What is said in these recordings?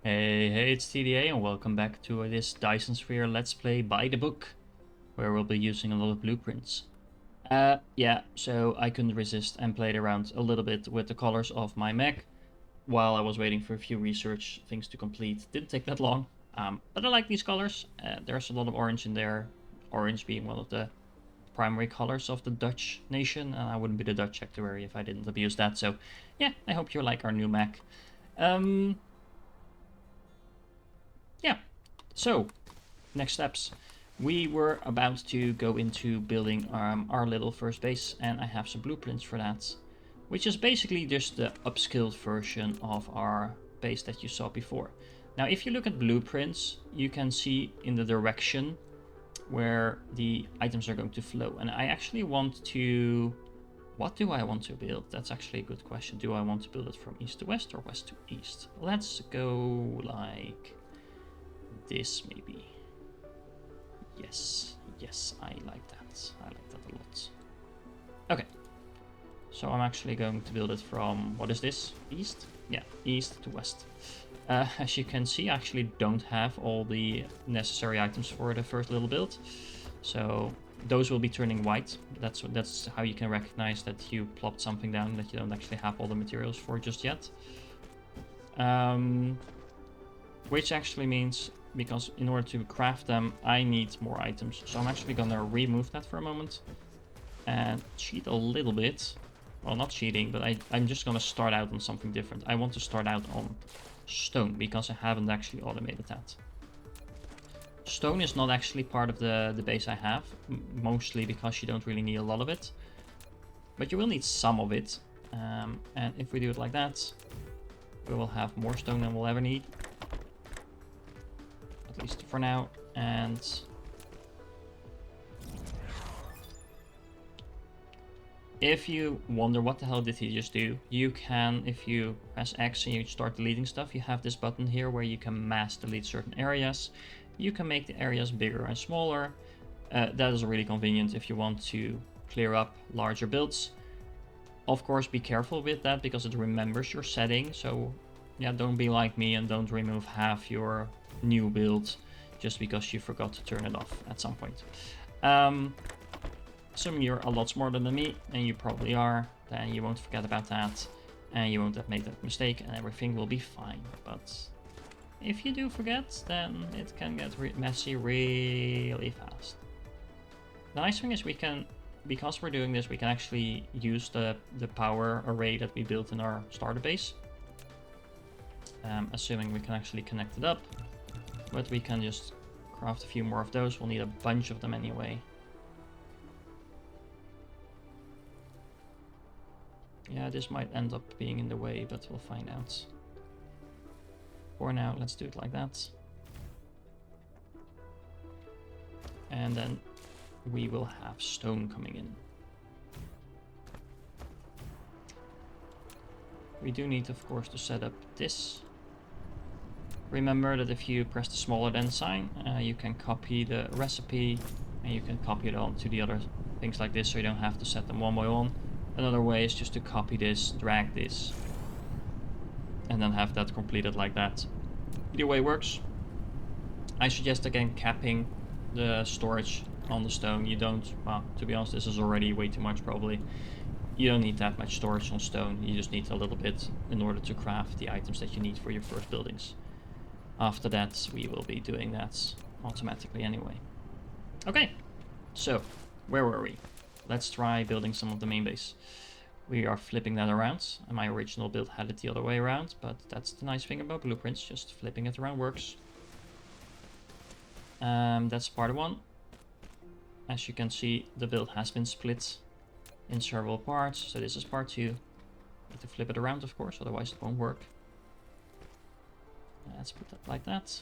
Hey, it's TDA and welcome back to this Dyson Sphere Let's Play by the book, where we'll be using a lot of blueprints. Yeah, so I couldn't resist and played around a little bit with the colors of my mech while I was waiting for a few research things to complete. Didn't take that long, but I like these colors. There's a lot of orange in there, orange being one of the primary colors of the Dutch nation, and I wouldn't be the Dutch actuary if I didn't abuse that, so yeah, I hope you like our new mech. Yeah, so next steps. We were about to go into building our little first base, and I have some blueprints for that, which is basically just the upscaled version of our base that you saw before. Now, if you look at blueprints, you can see in the direction where the items are going to flow. And I actually want to... What do I want to build? That's actually a good question. Do I want to build it from east to west or west to east? Let's go like this maybe. Yes, I like that. I like that a lot. Okay, so I'm actually going to build it from, what is this? East? Yeah, east to west. As you can see, I actually don't have all the necessary items for the first little build. So those will be turning white. That's how you can recognize that you plopped something down that you don't actually have all the materials for just yet. Which actually means, because in order to craft them, I need more items. So I'm actually gonna remove that for a moment and cheat a little bit. Well, not cheating, but I'm just gonna start out on something different. I want to start out on stone because I haven't actually automated that. Stone is not actually part of the base I have, mostly because you don't really need a lot of it. But you will need some of it. And if we do it like that, we will have more stone than we'll ever need. At least for now. And if you wonder what the hell did he just do, you can, if you press X and you start deleting stuff, you have this button here where you can mass delete certain areas. You can make the areas bigger and smaller. That is really convenient if you want to clear up larger builds. Of course, be careful with that because it remembers your setting. So yeah, don't be like me and don't remove half your new build just because you forgot to turn it off at some point. Assuming you're a lot smarter than me, and you probably are, then you won't forget about that, and you won't make that mistake, and everything will be fine. But if you do forget, then it can get messy really fast. The nice thing is we can, because we're doing this, we can actually use the power array that we built in our starter base. Assuming we can actually connect it up. But we can just craft a few more of those. We'll need a bunch of them anyway. Yeah, this might end up being in the way, but we'll find out. For now, let's do it like that. And then we will have stone coming in. We do need, of course, to set up this. Remember that if you press the smaller than sign, you can copy the recipe and you can copy it onto the other things like this, so you don't have to set them one by one. Another way is just to copy this, drag this, and then have that completed like that. Either way works. I suggest again capping the storage on the stone. You don't, well, to be honest, this is already way too much probably. You don't need that much storage on stone. You just need a little bit in order to craft the items that you need for your first buildings. After that, we will be doing that automatically anyway. Okay, so where were we? Let's try building some of the main base. We are flipping that around. My original build had it the other way around, but that's the nice thing about blueprints, just flipping it around works. That's part one. As you can see, the build has been split in several parts, so this is part two. Need to flip it around, of course, otherwise it won't work. Let's put that like that.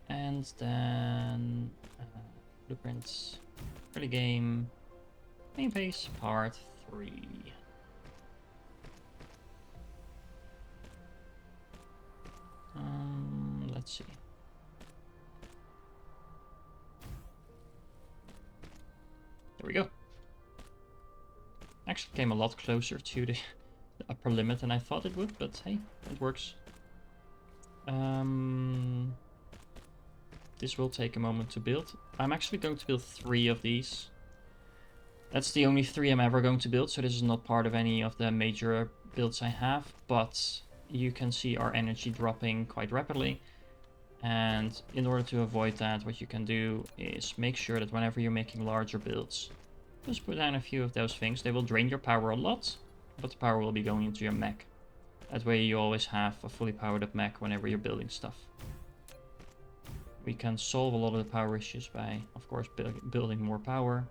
And then blueprints, early game, main base, part 3. Let's see. There we go. Actually came a lot closer to the upper limit than I thought it would, but hey, it works. This will take a moment to build. I'm actually going to build 3 of these. That's the only 3 I'm ever going to build, so this is not part of any of the major builds I have, but you can see our energy dropping quite rapidly. And in order to avoid that, what you can do is make sure that whenever you're making larger builds, just put down a few of those things. They will drain your power a lot, but the power will be going into your mech. That way you always have a fully powered up mech whenever you're building stuff. We can solve a lot of the power issues by, of course, building more power.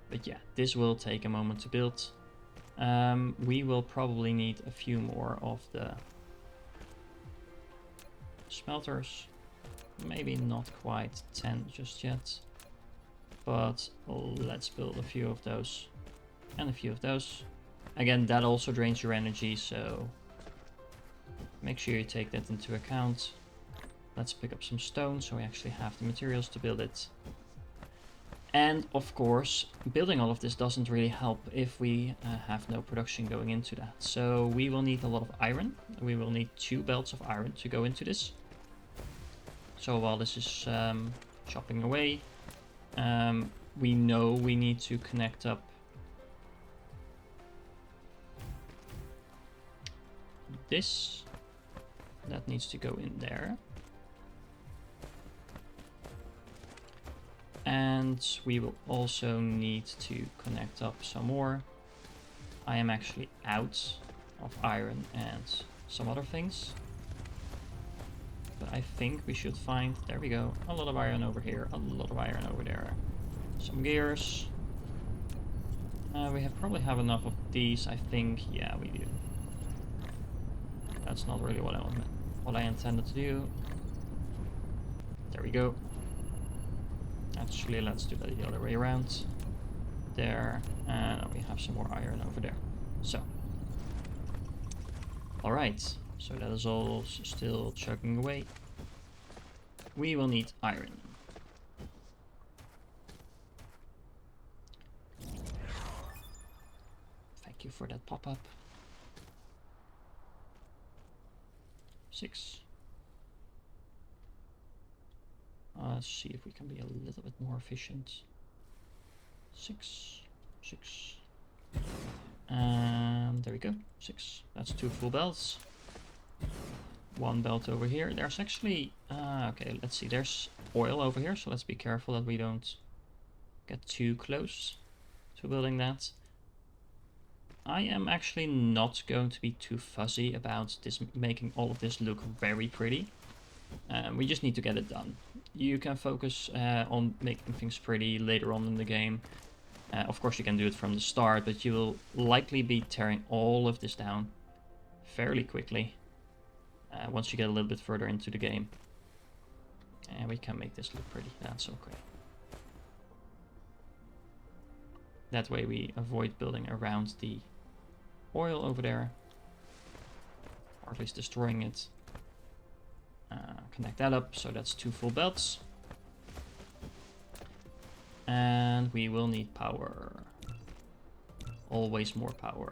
But yeah, this will take a moment to build. We will probably need a few more of the smelters. Maybe not quite 10 just yet. But let's build a few of those. And a few of those. Again, that also drains your energy, so make sure you take that into account. Let's pick up some stone so we actually have the materials to build it. And of course, building all of this doesn't really help if we have no production going into that. So we will need a lot of iron. We will need 2 belts of iron to go into this. So while this is chopping away, we know we need to connect up this. That needs to go in there. And we will also need to connect up some more. I am actually out of iron and some other things. But I think we should find, there we go, a lot of iron over here, a lot of iron over there. Some gears. We probably have enough of these, I think. Yeah, we do. That's not really what I intended to do. There we go. Actually, let's do that the other way around. There, and we have some more iron over there. So, alright, so that is all still chugging away. We will need iron. Thank you for that pop-up. 6. Let's see if we can be a little bit more efficient. 6, 6. And there we go, 6. That's 2 full belts. 1 belt over here. There's actually, okay, let's see, there's oil over here, so let's be careful that we don't get too close to building that. I am actually not going to be too fussy about this, making all of this look very pretty. We just need to get it done. You can focus on making things pretty later on in the game. Of course you can do it from the start, but you will likely be tearing all of this down fairly quickly once you get a little bit further into the game. And we can make this look pretty, that's okay. That way we avoid building around the oil over there, or at least destroying it. Connect that up, so that's 2 full belts. And we will need power. Always more power.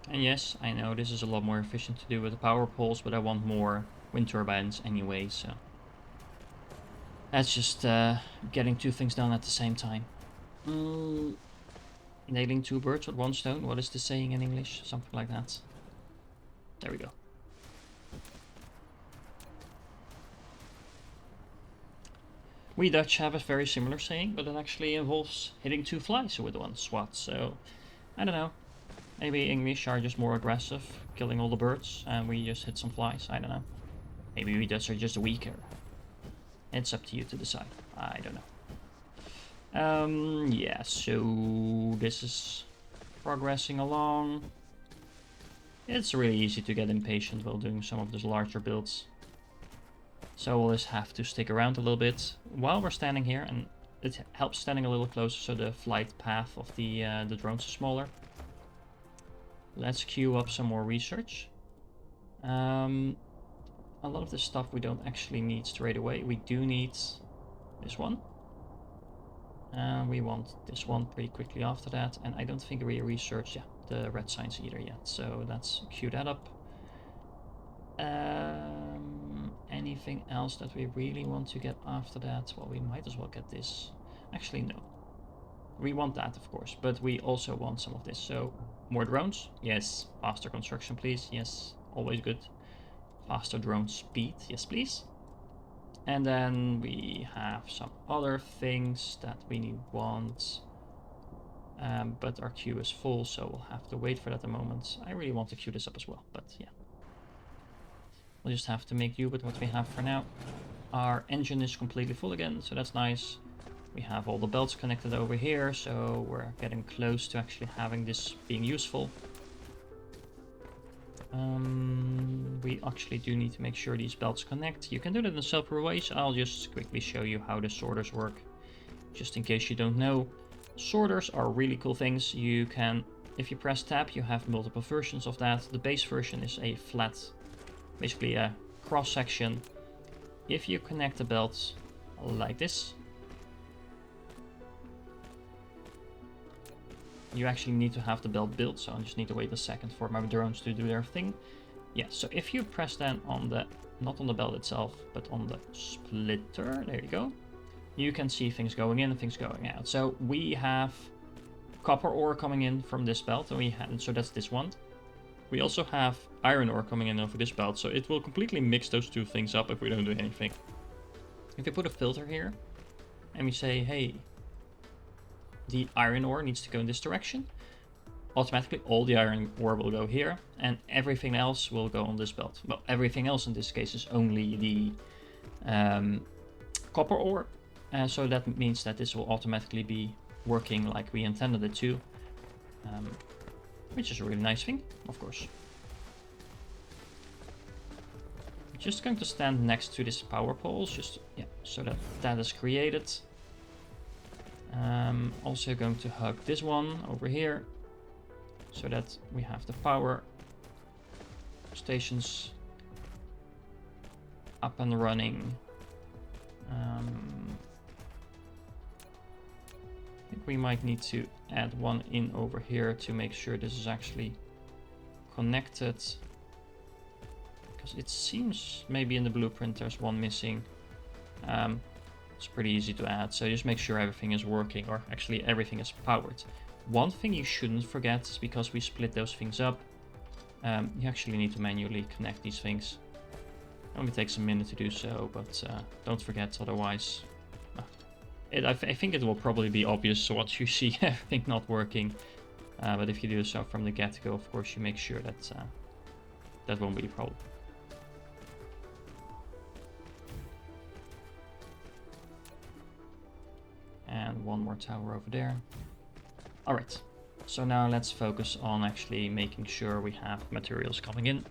And yes, I know this is a lot more efficient to do with the power poles, but I want more wind turbines anyway, so that's just getting 2 things done at the same time. Nailing 2 birds with 1 stone, what is the saying in English? Something like that. There we go. We Dutch have a very similar saying, but it actually involves hitting 2 flies with 1 swat, so I don't know. Maybe English are just more aggressive, killing all the birds, and we just hit some flies, I don't know. Maybe we Dutch are just weaker. It's up to you to decide, I don't know. Yeah, so this is progressing along. It's really easy to get impatient while doing some of these larger builds. So we'll just have to stick around a little bit while we're standing here, and it helps standing a little closer so the flight path of the drones is smaller. Let's queue up some more research. A lot of this stuff we don't actually need straight away. We do need this one. We want this one pretty quickly after that, and I don't think we researched the red signs either yet, so let's queue that up. Anything else that we really want to get after that? Well, we might as well get this. Actually, no. We want that, of course, but we also want some of this. So, more drones? Yes. Faster construction, please. Yes. Always good. Faster drone speed? Yes, please. And then we have some other things that we want. But our queue is full, so we'll have to wait for that a moment. I really want to queue this up as well, but yeah. We'll just have to make do with what we have for now. Our engine is completely full again, so that's nice. We have all the belts connected over here, so we're getting close to actually having this being useful. We actually do need to make sure these belts connect. You can do that in several ways. I'll just quickly show you how the sorters work, just in case you don't know. Sorters are really cool things. You can, if you press tab, you have multiple versions of that. The base version is a flat, basically a cross section. If you connect the belts like this, you actually need to have the belt built, so I just need to wait a second for my drones to do their thing. Yeah, so if you press then on the, not on the belt itself, but on the splitter, there you go, you can see things going in and things going out. So we have copper ore coming in from this belt, and so that's this one. We also have iron ore coming in over this belt, so it will completely mix those two things up if we don't do anything. If you put a filter here, and we say, hey, the iron ore needs to go in this direction, automatically all the iron ore will go here, and everything else will go on this belt. Well, everything else in this case is only the copper ore, so that means that this will automatically be working like we intended it to, which is a really nice thing, of course. I'm just going to stand next to this power poles, just so that that is created. Also going to hug this one over here, so that we have the power stations up and running. I think we might need to add one in over here to make sure this is actually connected, because it seems maybe in the blueprint there's one missing. It's pretty easy to add, so just make sure everything is working, or actually everything is powered. One thing you shouldn't forget is, because we split those things up, you actually need to manually connect these things. It only takes a minute to do so, but don't forget, otherwise I think it will probably be obvious once you see everything not working, but if you do so from the get-go, of course you make sure that that won't be a problem. And one more tower over there. Alright, so now let's focus on actually making sure we have materials coming in.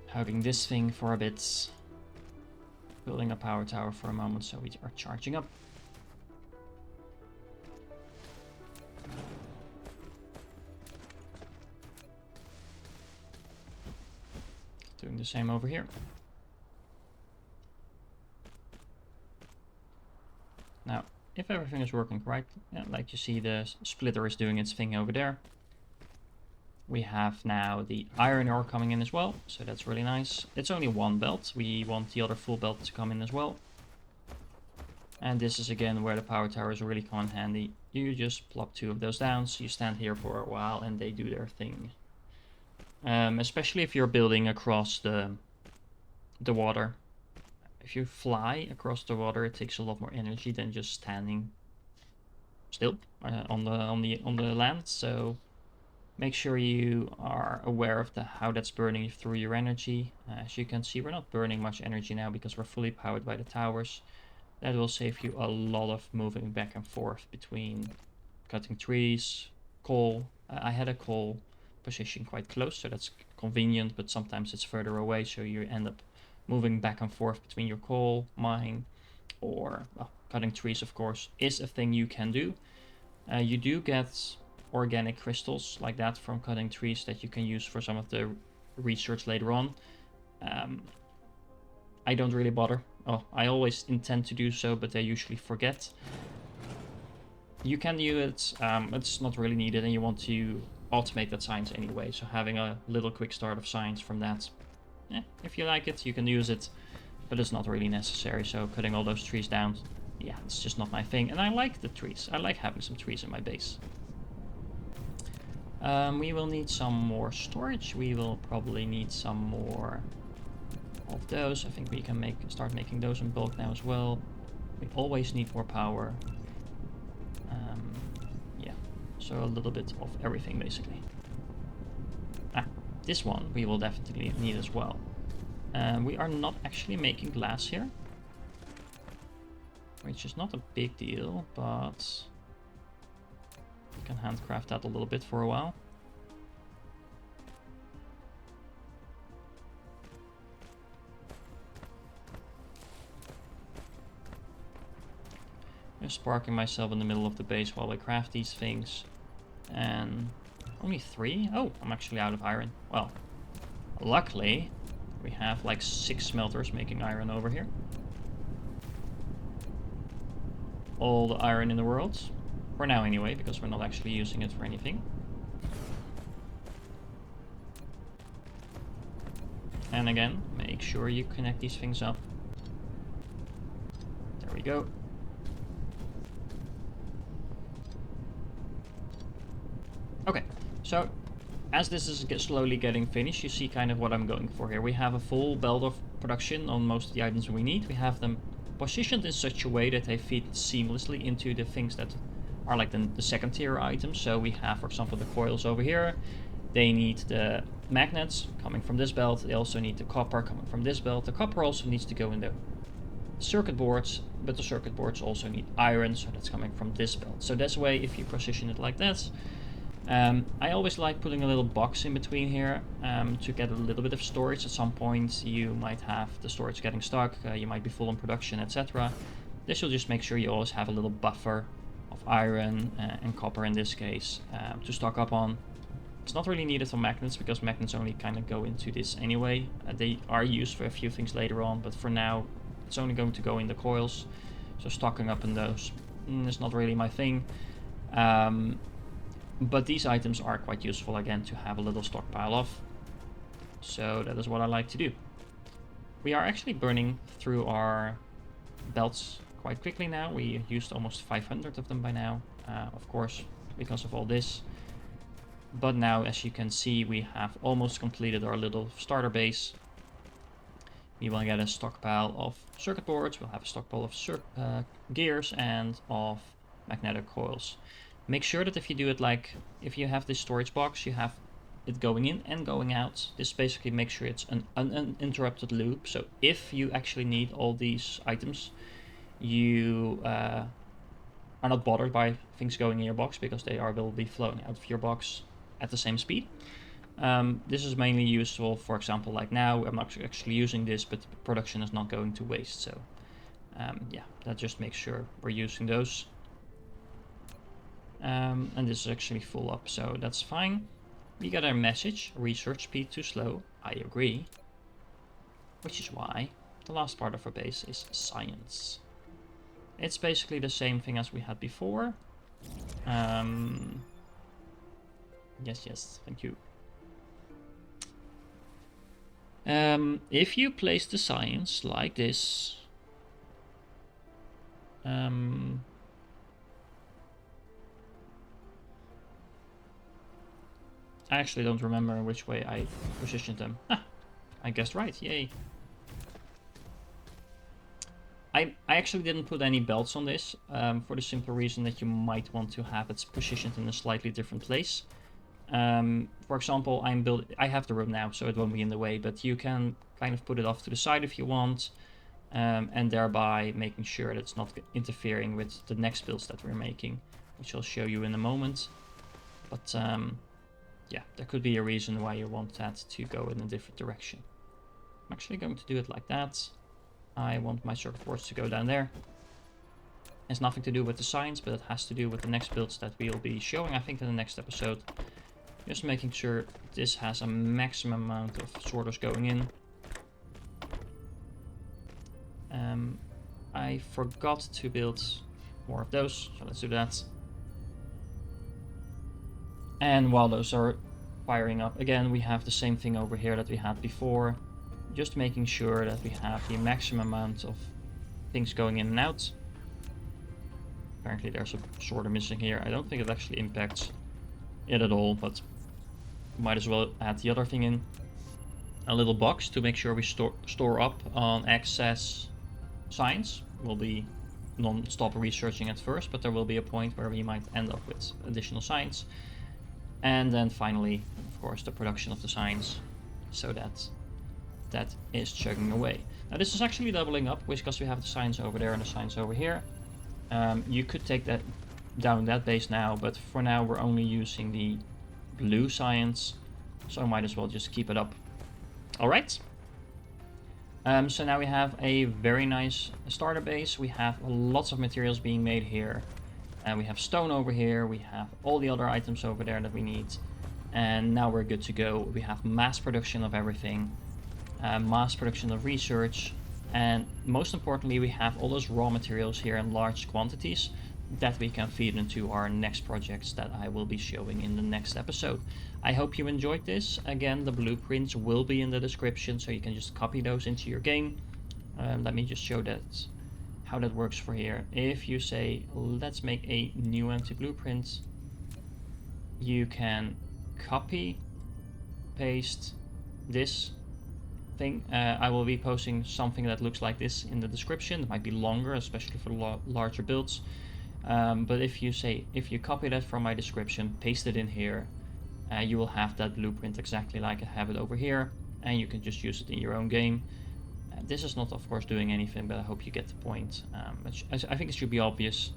Hugging this thing for a bit. Building a power tower for a moment so we are charging up. Doing the same over here. Now, if everything is working right, like you see the splitter is doing its thing over there. We have now the iron ore coming in as well, so that's really nice. It's only one belt, we want the other full belt to come in as well. And this is again where the power towers really come in handy. You just plop two of those down, so you stand here for a while and they do their thing. Especially if you're building across the water. If you fly across the water, it takes a lot more energy than just standing still on the land. So make sure you are aware of how that's burning through your energy. As you can see, we're not burning much energy now because we're fully powered by the towers. That will save you a lot of moving back and forth between cutting trees, coal. I had a coal positioned quite close, so that's convenient, but sometimes it's further away, so you end up moving back and forth between your coal mine, or well, cutting trees, of course, is a thing you can do. You do get organic crystals like that from cutting trees that you can use for some of the research later on. I don't really bother. Oh, I always intend to do so, but I usually forget. You can do it, it's not really needed, and you want to automate that science anyway, so having a little quick start of science from that, if you like it, you can use it, but it's not really necessary. So cutting all those trees down, yeah, it's just not my thing, and I like the trees. I like having some trees in my base. We will need some more storage. We will probably need some more of those. I think we can start making those in bulk now as well. We always need more power. Yeah, so a little bit of everything basically. This one we will definitely need as well. We are not actually making glass here, which is not a big deal, but we can handcraft that a little bit for a while. Just parking myself in the middle of the base while I craft these things. And only 3? Oh, I'm actually out of iron. Well, luckily we have like 6 smelters making iron over here. All the iron in the world. For now anyway, because we're not actually using it for anything. And again, make sure you connect these things up. There we go. Okay, so as this is slowly getting finished, you see kind of what I'm going for here. We have a full belt of production on most of the items we need. We have them positioned in such a way that they fit seamlessly into the things that are like the second tier items. So we have, for example, the coils over here. They need the magnets coming from this belt. They also need the copper coming from this belt. The copper also needs to go in the circuit boards, but the circuit boards also need iron, so that's coming from this belt. So this way, if you position it like that, I always like putting a little box in between here to get a little bit of storage. At some point you might have the storage getting stuck, you might be full on production, etc. This will just make sure you always have a little buffer of iron and copper in this case to stock up on. It's not really needed for magnets, because magnets only kind of go into this anyway. They are used for a few things later on, but for now it's only going to go in the coils. So stocking up in those is not really my thing. But these items are quite useful, again, to have a little stockpile of. So that is what I like to do. We are actually burning through our belts quite quickly now. We used almost 500 of them by now, of course, because of all this. But now, as you can see, we have almost completed our little starter base. We will get a stockpile of circuit boards. We'll have a stockpile of gears and of magnetic coils. Make sure that if you do it like, if you have this storage box, you have it going in and going out. This basically makes sure it's an uninterrupted loop. So if you actually need all these items, you are not bothered by things going in your box, because they will be flowing out of your box at the same speed. This is mainly useful, for example, like now, I'm not actually using this, but production is not going to waste. So yeah, that just makes sure we're using those. And this is actually full up, so that's fine. We got our message, research speed too slow. I agree. Which is why the last part of our base is science. It's basically the same thing as we had before. Yes, thank you. If you place the science like this, I actually don't remember which way I positioned them. I guessed right, yay. I actually didn't put any belts on this, for the simple reason that you might want to have it positioned in a slightly different place. For example, I have the room now, so it won't be in the way, but you can kind of put it off to the side if you want, and thereby making sure that it's not interfering with the next builds that we're making, which I'll show you in a moment. But yeah, there could be a reason why you want that to go in a different direction. I'm actually going to do it like that. I want my circuit boards to go down there. It has nothing to do with the signs, but it has to do with the next builds that we'll be showing, I think, in the next episode. Just making sure this has a maximum amount of sorters going in. I forgot to build more of those, so let's do that. And while those are firing up, again, we have the same thing over here that we had before. Just making sure that we have the maximum amount of things going in and out. Apparently there's a sorter missing here. I don't think it actually impacts it at all, but might as well add the other thing in. A little box to make sure we store up on excess signs. We'll be non-stop researching at first, but there will be a point where we might end up with additional signs. And then finally, of course, the production of the signs, so that that is chugging away. Now this is actually doubling up, because we have the signs over there and the signs over here. You could take that down that base now, but for now we're only using the blue signs, so I might as well just keep it up. Alright. So now we have a very nice starter base. We have lots of materials being made here. And we have stone over here. We have all the other items over there that we need. And now we're good to go. We have mass production of everything. Mass production of research. And most importantly, we have all those raw materials here in large quantities that we can feed into our next projects that I will be showing in the next episode. I hope you enjoyed this. Again, the blueprints will be in the description, so you can just copy those into your game. Let me just show that how that works for here. If you say, let's make a new empty blueprint, you can copy, paste this thing. I will be posting something that looks like this in the description. It might be longer, especially for larger builds. But if you copy that from my description, paste it in here, you will have that blueprint exactly like I have it over here, and you can just use it in your own game. This is not, of course, doing anything, but I hope you get the point. I think it should be obvious.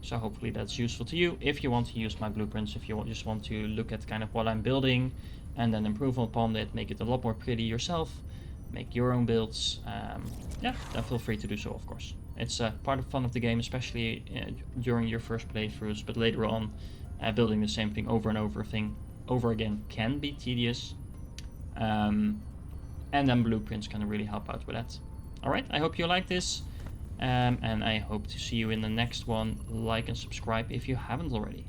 So hopefully that's useful to you. If you want to use my blueprints, if you just want to look at kind of what I'm building and then improve upon it, make it a lot more pretty yourself, make your own builds, yeah, then feel free to do so, of course. It's part of fun of the game, especially during your first playthroughs, but later on, building the same thing over and over again can be tedious. And then blueprints can really help out with that. Alright, I hope you like this, and I hope to see you in the next one. Like and subscribe if you haven't already.